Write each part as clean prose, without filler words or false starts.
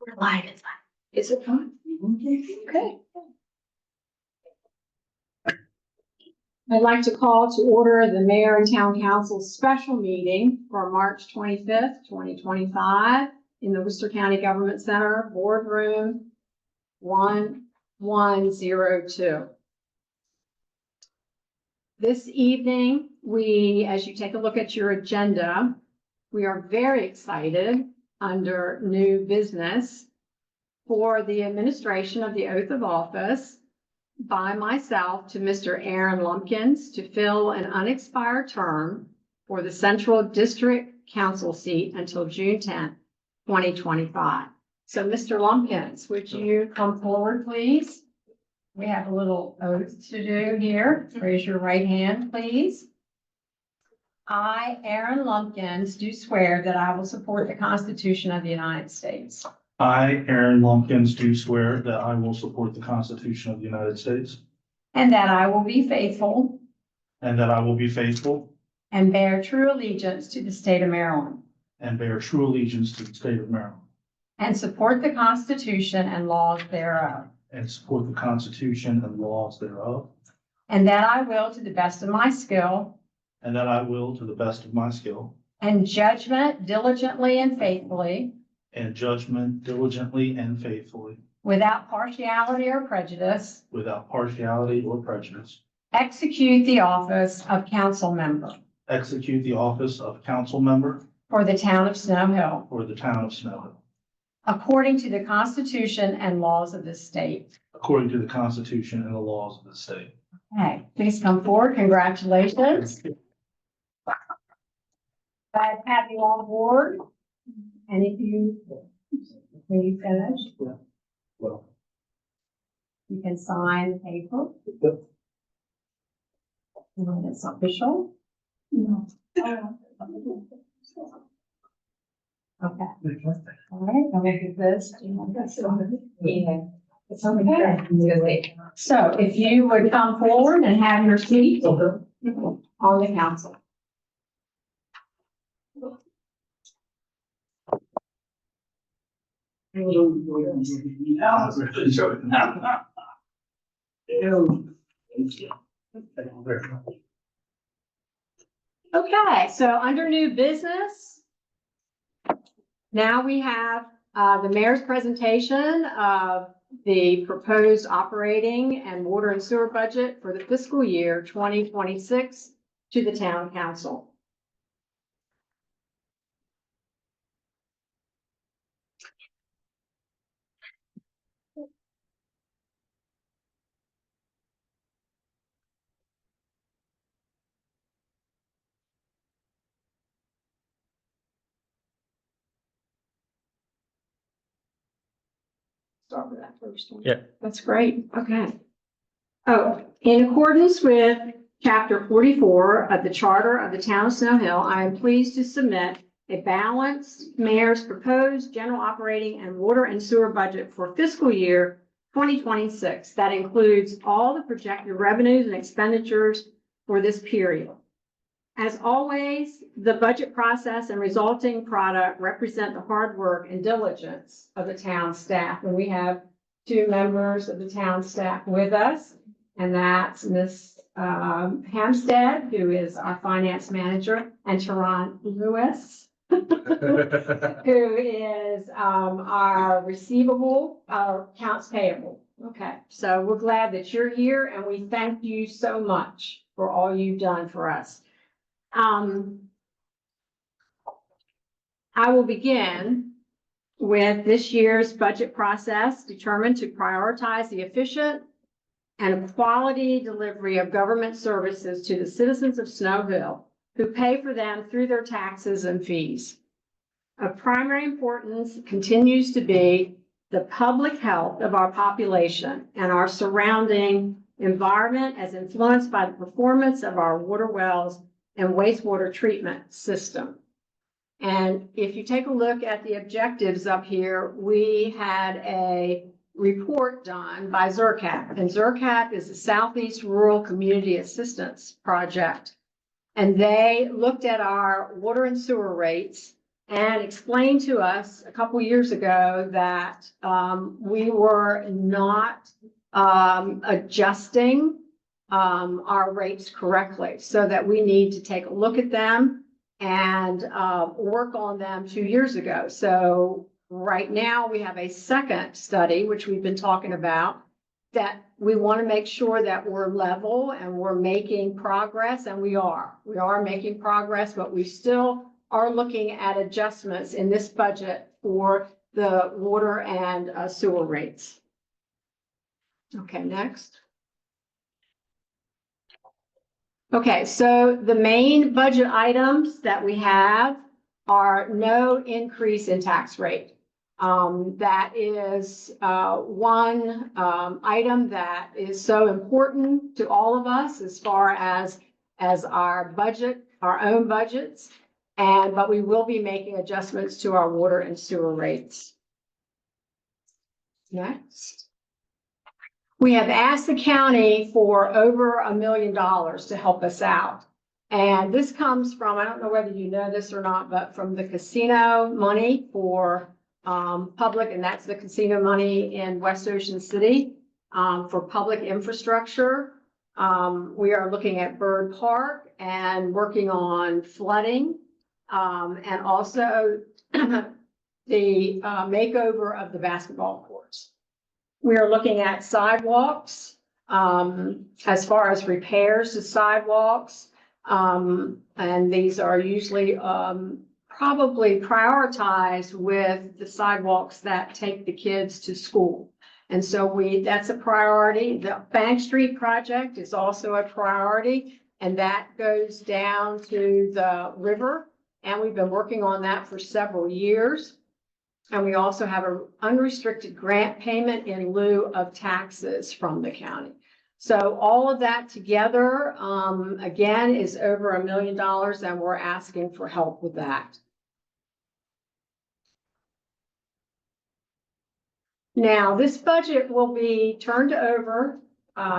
We're live. Is it on? Okay. I'd like to call to order the Mayor and Town Council's special meeting for March 25th, 2025 in the Worcester County Government Center, Boardroom 1102. This evening, as you take a look at your agenda, we are very excited under new business for the administration of the oath of office by myself to Mr. Aaron Lumpkins to fill an unexpired term for the Central District Council seat until June 10th, 2025. So Mr. Lumpkins, would you come forward, please? We have a little oath to do here. Raise your right hand, please. I, Aaron Lumpkins, do swear that I will support the Constitution of the United States I, Aaron Lumpkins, do swear that I will support the Constitution of the United States and that I will be faithful and that I will be faithful and bear true allegiance to the state of Maryland and bear true allegiance to the state of Maryland and support the Constitution and laws thereof, and support the Constitution and laws thereof, and that I will, to the best of my skill and that I will, to the best of my skill and judgment, diligently and faithfully, and judgment, diligently and faithfully, without partiality or prejudice, without partiality or prejudice, execute the office of council member execute the office of council member for the town of Snow Hill, for the town of Snow Hill, according to the Constitution and laws of this state. according to the Constitution and the laws of the state. Okay, please come forward. Congratulations. Glad to have you on board. And when you finish, Well, you can sign the paper. And it's official. Okay. All right, I'll make it this. Yeah. It's okay. So if you would come forward and have your seat on the council. Okay, so under new business, now we have the mayor's presentation of the proposed operating and water and sewer budget for the fiscal year 2026 to the town council. Start with that first one. Yeah. That's great. Okay. Oh, in accordance with Chapter 44 of the Charter of the Town of Snow Hill, I am pleased to submit a balanced mayor's proposed general operating and water and sewer budget for fiscal year 2026 that includes all the projected revenues and expenditures for this period. As always, the budget process and resulting product represent the hard work and diligence of the town staff. And we have two members of the town staff with us, and that's Ms. Hampstead, who is our finance manager, and Teron Lewis, who is our accounts payable. Okay, so we're glad that you're here, and we thank you so much for all you've done for us. I will begin with this year's budget process determined to prioritize the efficient and a quality delivery of government services to the citizens of Snow Hill who pay for them through their taxes and fees. Of primary importance continues to be the public health of our population and our surrounding environment as influenced by the performance of our water wells and wastewater treatment system. And if you take a look at the objectives up here, we had a report done by ZRCAP, and ZRCAP is the Southeast Rural Community Assistance Project. And they looked at our water and sewer rates and explained to us a couple years ago that we were not adjusting our rates correctly, so that we need to take a look at them and work on them 2 years ago. So right now we have a second study, which we've been talking about, that we want to make sure that we're level and we're making progress, and we are making progress, but we still are looking at adjustments in this budget for the water and sewer rates. Okay, next. Okay, so the main budget items that we have are no increase in tax rate. That is one item that is so important to all of us as far as our budget, our own budgets. But we will be making adjustments to our water and sewer rates. Next. We have asked the county for over $1 million to help us out. And this comes from, I don't know whether you know this or not, but from the casino money for public, and that's the casino money in West Ocean City for public infrastructure. We are looking at Bird Park and working on flooding and also the makeover of the basketball courts. We are looking at sidewalks as far as repairs to sidewalks. And these are usually probably prioritized with the sidewalks that take the kids to school. And so that's a priority. The Bank Street project is also a priority, and that goes down to the river. And we've been working on that for several years. And we also have an unrestricted grant payment in lieu of taxes from the county. So all of that together, again, is over $1 million, and we're asking for help with that. Now, this budget will be turned over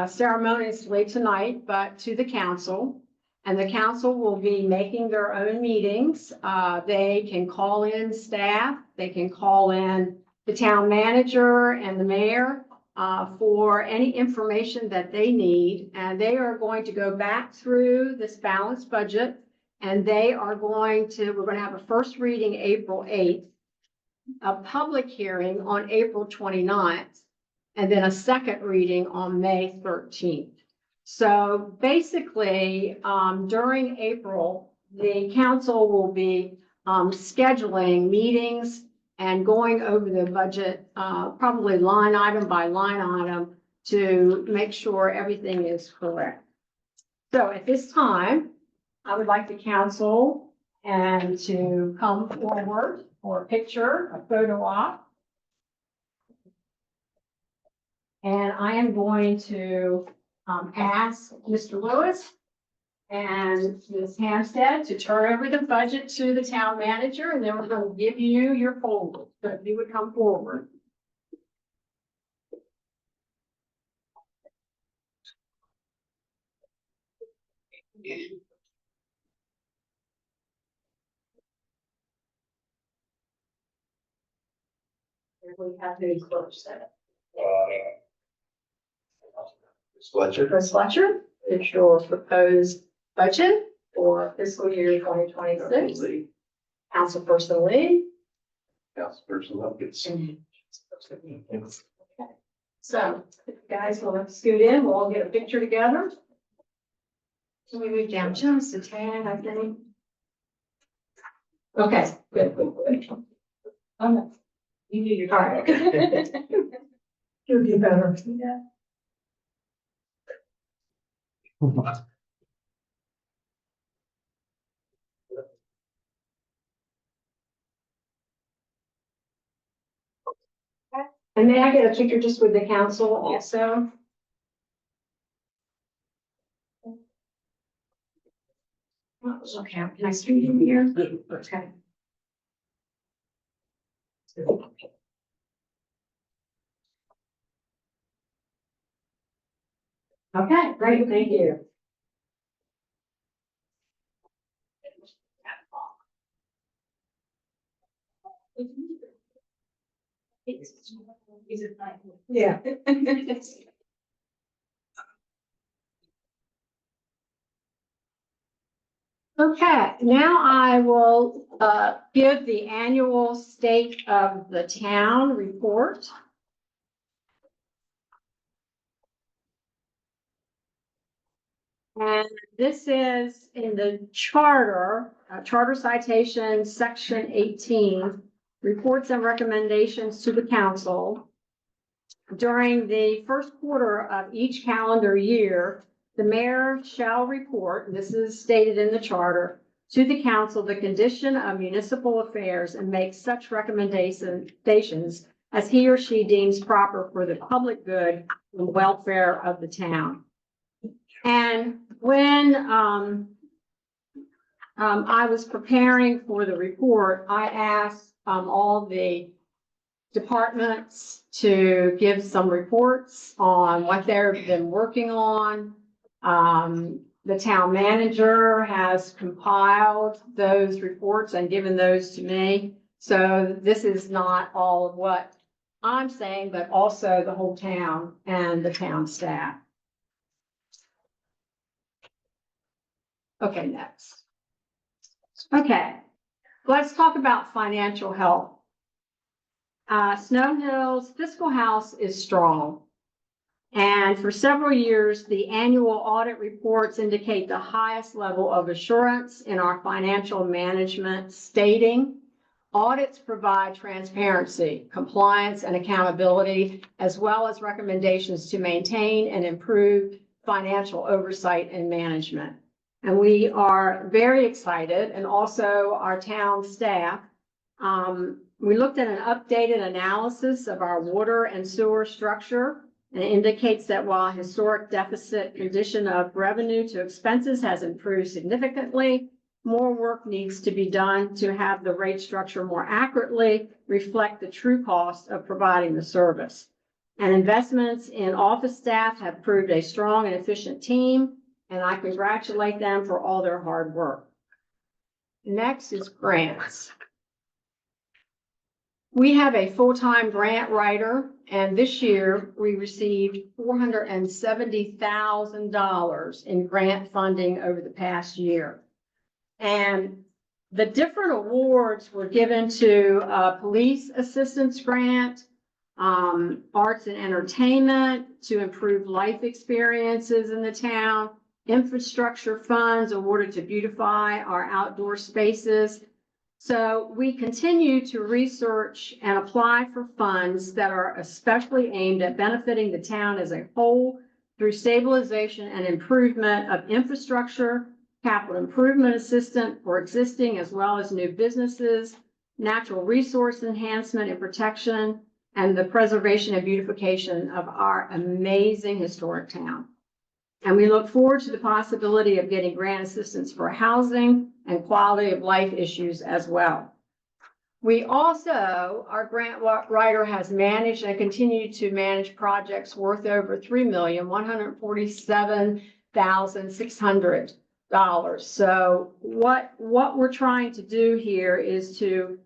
ceremoniously tonight, but to the council. And the council will be making their own meetings. They can call in staff. They can call in the town manager and the mayor for any information that they need. And they are going to go back through this balanced budget. And we're going to have a first reading April 8th, a public hearing on April 29th, and then a second reading on May 13th. So basically, during April, the council will be scheduling meetings and going over the budget, probably line item by line item, to make sure everything is correct. So at this time, I would like the council and to come forward for a picture, a photo op. And I am going to ask Mr. Lewis and Ms. Hampstead to turn over the budget to the town manager, and then we're going to give you your folder. So if you would come forward. We have to close that. Fletcher. Chris Fletcher, is your proposed budget for fiscal year 2026. Councilperson Lee. Councilperson Lumpkins. So, if you guys want to scoot in, we'll all get a picture together. Can we move down just a tad, I think? Okay, good. Okay. You do your part. You'll be better. Yeah. And may I get a picture just with the council also? Okay, can I street in here? Okay. Okay, great, thank you. Yeah. Okay, now I will give the annual state of the town report. And this is in the charter, charter citation, section 18, reports and recommendations to the council. During the first quarter of each calendar year, the mayor shall report, and this is stated in the charter, to the council the condition of municipal affairs and make such recommendations as he or she deems proper for the public good and welfare of the town. And when I was preparing for the report, I asked all the departments to give some reports on what they've been working on. The town manager has compiled those reports and given those to me. So this is not all of what I'm saying, but also the whole town and the town staff. Okay, next. Okay, let's talk about financial health. Snow Hill's fiscal house is strong. And for several years, the annual audit reports indicate the highest level of assurance in our financial management, stating audits provide transparency, compliance, and accountability, as well as recommendations to maintain and improve financial oversight and management. And we are very excited, and also our town staff. We looked at an updated analysis of our water and sewer structure, and it indicates that while historic deficit condition of revenue to expenses has improved significantly, more work needs to be done to have the rate structure more accurately reflect the true cost of providing the service. And investments in office staff have proved a strong and efficient team, and I congratulate them for all their hard work. Next is grants. We have a full-time grant writer, and this year we received $470,000 in grant funding over the past year. And the different awards were given to police assistance grant, arts and entertainment to improve life experiences in the town, infrastructure funds awarded to beautify our outdoor spaces. So we continue to research and apply for funds that are especially aimed at benefiting the town as a whole through stabilization and improvement of infrastructure, capital improvement assistance for existing as well as new businesses, natural resource enhancement and protection, and the preservation and beautification of our amazing historic town. And we look forward to the possibility of getting grant assistance for housing and quality of life issues as well. We also, our grant writer has managed and continued to manage projects worth over $3,147,600. So what we're trying to do here is to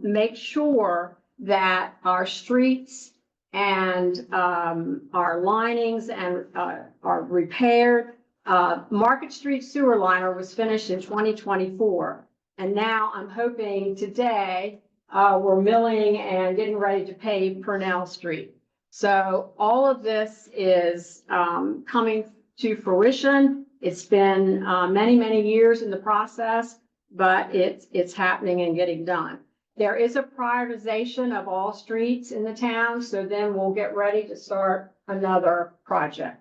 make sure that our streets and our linings and are repaired. Market Street sewer liner was finished in 2024. And now I'm hoping today we're milling and getting ready to pave Purnell Street. So all of this is coming to fruition. It's been many, many years in the process, but it's happening and getting done. There is a prioritization of all streets in the town, so then we'll get ready to start another project.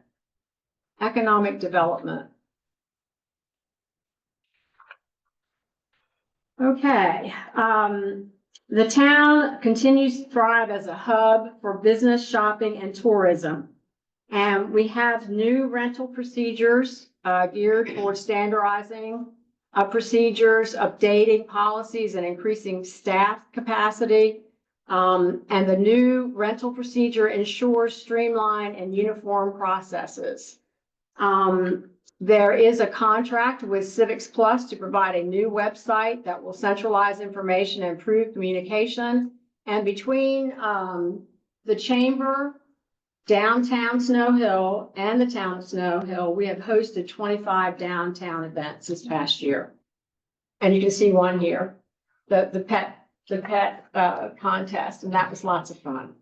economic development. Okay, the town continues to thrive as a hub for business, shopping, and tourism. And we have new rental procedures geared toward standardizing procedures, updating policies, and increasing staff capacity. And the new rental procedure ensures streamlined and uniform processes. There is a contract with Civics Plus to provide a new website that will centralize information and improve communication. And between the chamber, downtown Snow Hill, and the town of Snow Hill, we have hosted 25 downtown events this past year. And you can see one here, the pet contest, and that was lots of fun.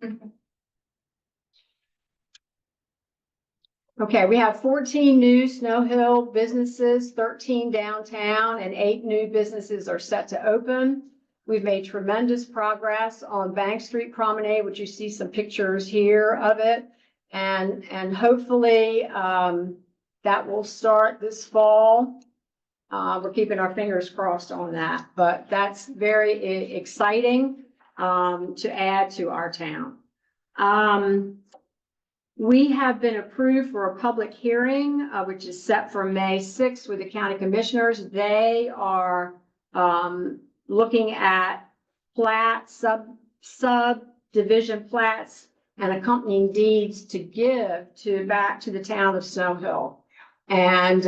Okay, we have 14 new Snow Hill businesses, 13 downtown, and 8 new businesses are set to open. We've made tremendous progress on Bank Street Promenade, which you see some pictures here of it. And hopefully that will start this fall. We're keeping our fingers crossed on that, but that's very exciting to add to our town. We have been approved for a public hearing, which is set for May 6th with the county commissioners. They are looking at plats, subdivision plats, and accompanying deeds to give back to the town of Snow Hill. And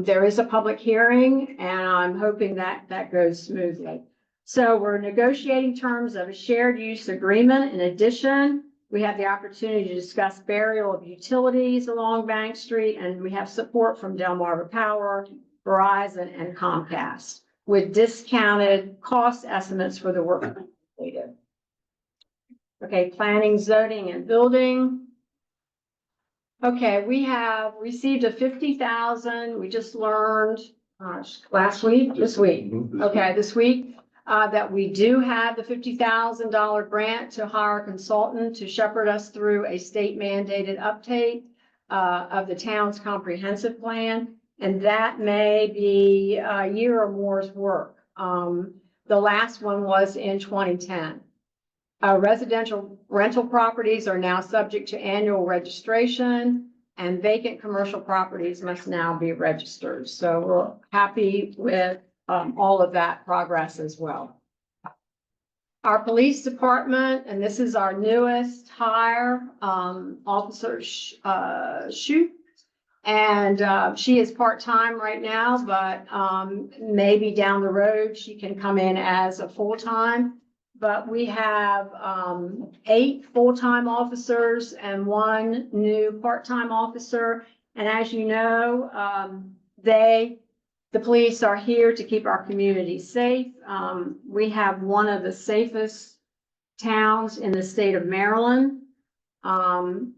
there is a public hearing, and I'm hoping that goes smoothly. So we're negotiating terms of a shared use agreement. In addition, we have the opportunity to discuss burial of utilities along Bank Street, and we have support from Delmarva Power, Verizon, and Comcast with discounted cost estimates for the work completed. Okay, planning, zoning, and building. Okay, we have received a $50,000. We just learned this week. Okay, this week. That we do have the $50,000 grant to hire a consultant to shepherd us through a state mandated update of the town's comprehensive plan. And that may be a year or more's work. The last one was in 2010. Residential rental properties are now subject to annual registration, and vacant commercial properties must now be registered. So we're happy with all of that progress as well. Our police department, and this is our newest hire, Officer Shute, and she is part-time right now, but maybe down the road she can come in as a full-time. But we have 8 full-time officers and 1 new part-time officer. And as you know, the police are here to keep our community safe. We have one of the safest towns in the state of Maryland.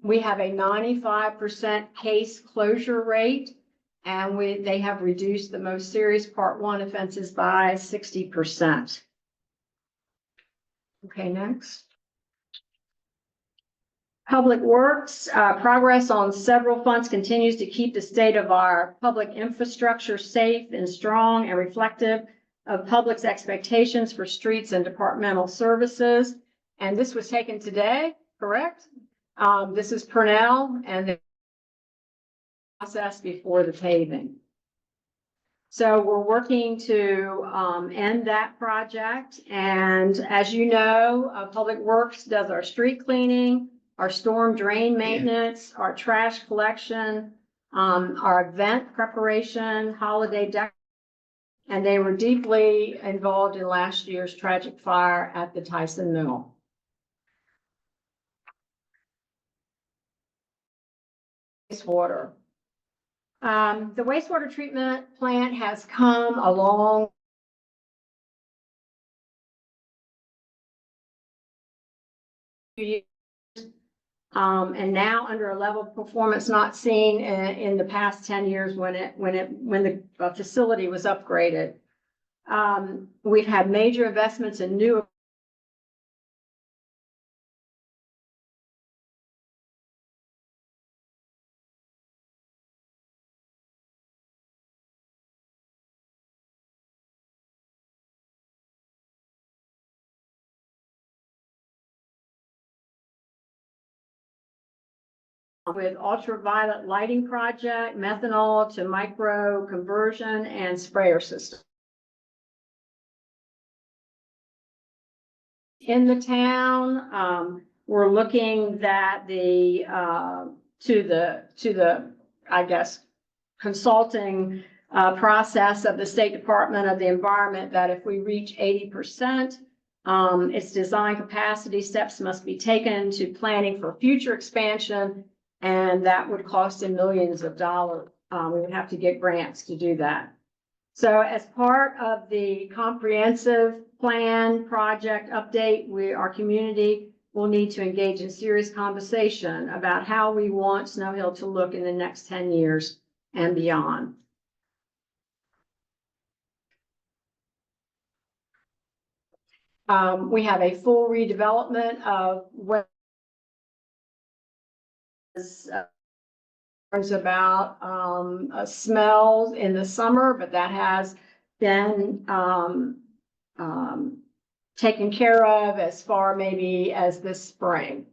We have a 95% case closure rate, and they have reduced the most serious Part 1 offenses by 60%. Okay, next. Public Works, progress on several fronts continues to keep the state of our public infrastructure safe and strong and reflective of public's expectations for streets and departmental services. And this was taken today, correct? This is Purnell and the process before the paving. So we're working to end that project. And as you know, Public Works does our street cleaning, our storm drain maintenance, our trash collection, our event preparation, holiday decoration, and they were deeply involved in last year's tragic fire at the Tyson Mill. Wastewater. The wastewater treatment plant has come along and now under a level of performance not seen in the past 10 years when the facility was upgraded. We've had major investments in new with ultraviolet lighting project, methanol to micro conversion and sprayer system. In the town, we're looking that to the, I guess, consulting process of the State Department of the Environment, that if we reach 80%, its design capacity steps must be taken to planning for future expansion, and that would cost in millions of dollars. We would have to get grants to do that. So as part of the comprehensive plan project update, our community will need to engage in serious conversation about how we want Snow Hill to look in the next 10 years and beyond. We have a full redevelopment of what is about smells in the summer, but that has been taken care of as far maybe as this spring.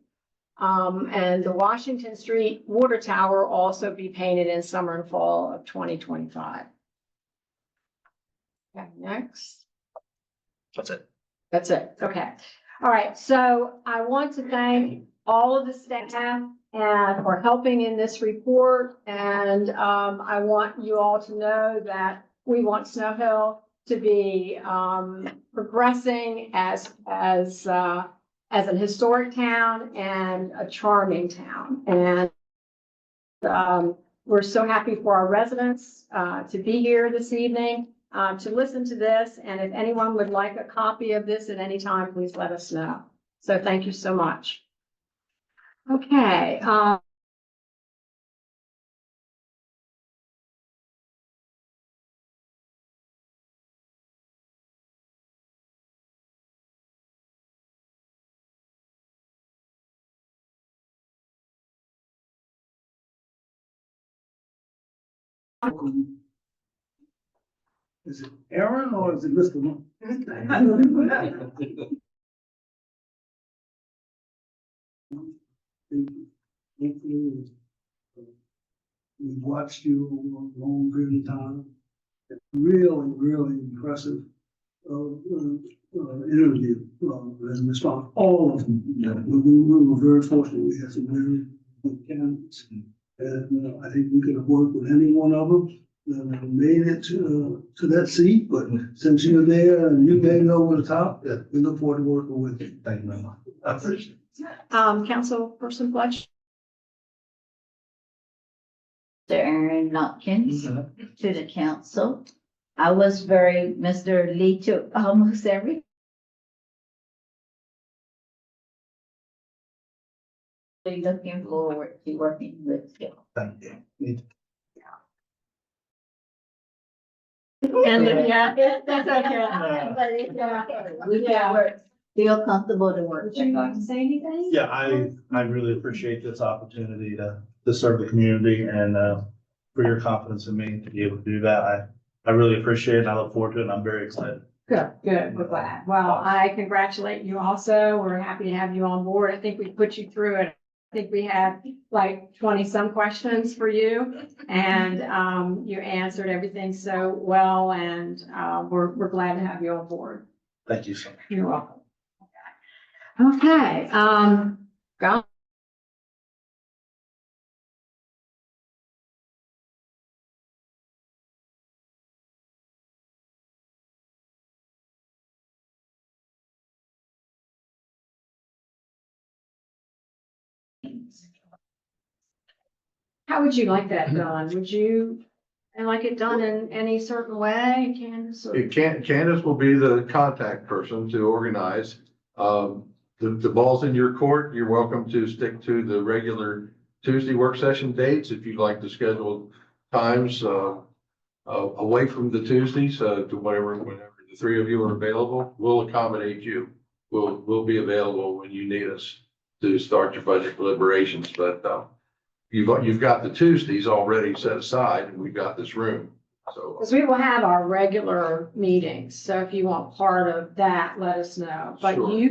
And the Washington Street water tower will also be painted in summer and fall of 2025. Okay, next. That's it. That's it. Okay. All right. So I want to thank all of the staff and for helping in this report. And I want you all to know that we want Snow Hill to be progressing as an historic town and a charming town. And we're so happy for our residents to be here this evening, to listen to this. And if anyone would like a copy of this at any time, please let us know. So thank you so much. Okay. Is it Aaron or is it Mr. Moon? We've watched you over a long period of time. Really, really impressive interview and response. All of them. We were very fortunate. We had some very good candidates. And I think we could have worked with any one of them that made it to that seat. But since you're there and you made it over the top, we look forward to working with you. Thank you very much. I appreciate it. Councilperson Fletcher. Aaron Lumpkins to the council. I was Mr. Lee took almost every. Looking forward to working with you. Thank you. And yeah, that's okay. We can work, feel comfortable to work. Would you like to say anything? Yeah, I really appreciate this opportunity to serve the community and for your confidence in me to be able to do that. I really appreciate it and I look forward to it and I'm very excited. Good, good. We're glad. Well, I congratulate you also. We're happy to have you on board. I think we put you through it. I think we had like 20 some questions for you and you answered everything so well and we're glad to have you on board. Thank you so much. You're welcome. Okay, go. How would you like that done? Would you like it done in any certain way, Candace? or- Candace will be the contact person to organize. The ball's in your court. You're welcome to stick to the regular Tuesday work session dates. If you'd like to schedule times, away from the Tuesdays, to whenever the three of you are available, we'll accommodate you. We'll be available when you need us to start your budget deliberations, but, you've got the Tuesdays already set aside and we've got this room, so. Because we will have our regular meetings, so if you want part of that, let us know. But Sure. you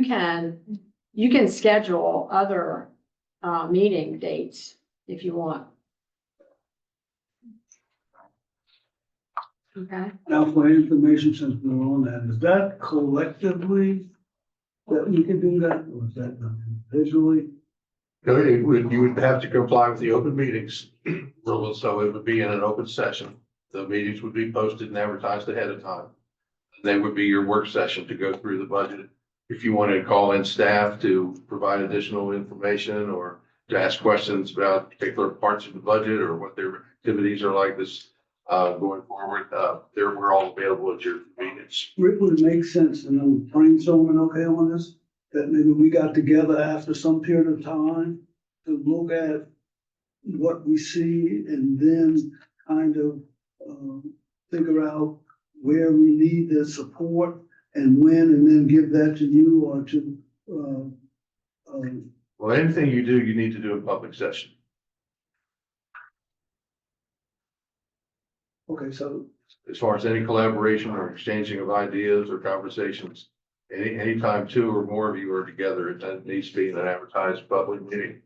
can schedule other meeting dates if you want. Okay, Now, for information, since we're on that, is that collectively that we can do that, or is that done individually? You would have to comply with the open meetings rule, so it would be in an open session. The meetings would be posted and advertised ahead of time. They would be your work session to go through the budget. If you wanted to call in staff to provide additional information or to ask questions about particular parts of the budget or what their activities are like this, going forward, we're all available at your convenience. Rick, would it make sense, and I'm brainstorming, okay, on this, that maybe we got together after some period of time to look at what we see and then kind of, figure out where we need the support and when, and then give that to you or to, Well, anything you do, you need to do in public session. okay, so, As far as any collaboration or exchanging of ideas or conversations, anytime two or more of you are together, it needs to be in an advertised public meeting.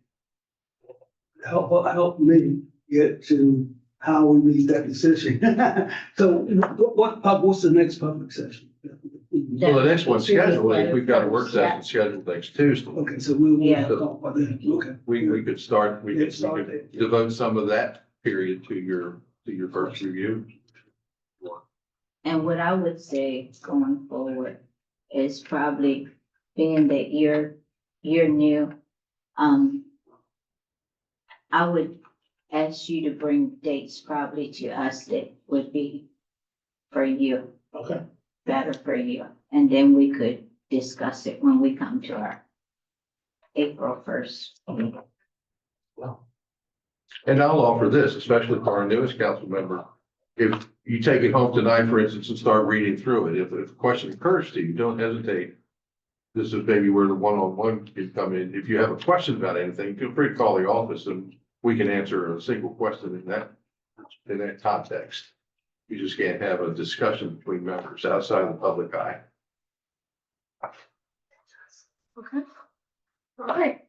help me get to how we make that decision. So what's the next public session? Well, the next one's scheduled, we've got a work session scheduled next Tuesday. Okay, so we'll Yeah. talk about that, okay. We could start, we Yeah, start could devote some of that period to your first review. And what I would say going forward is probably being that you're new, I would ask you to bring dates probably to us that would be for you, Okay. better for you. And then we could discuss it when we come to our April 1st. And I'll offer this, especially for our newest council member. If you take it home tonight, for instance, and start reading through it, if a question occurs to you, don't hesitate. This is maybe where the one-on-one can come in. If you have a question about anything, feel free to call the office and we can answer a single question in that context. You just can't have a discussion between members outside of the public eye. okay. All right.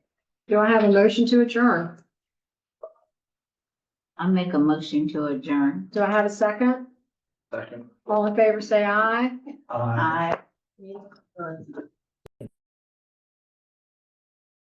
Do I have a motion to adjourn? I make a motion to adjourn. Do I have a second? Second. All in favor, say aye. Aye.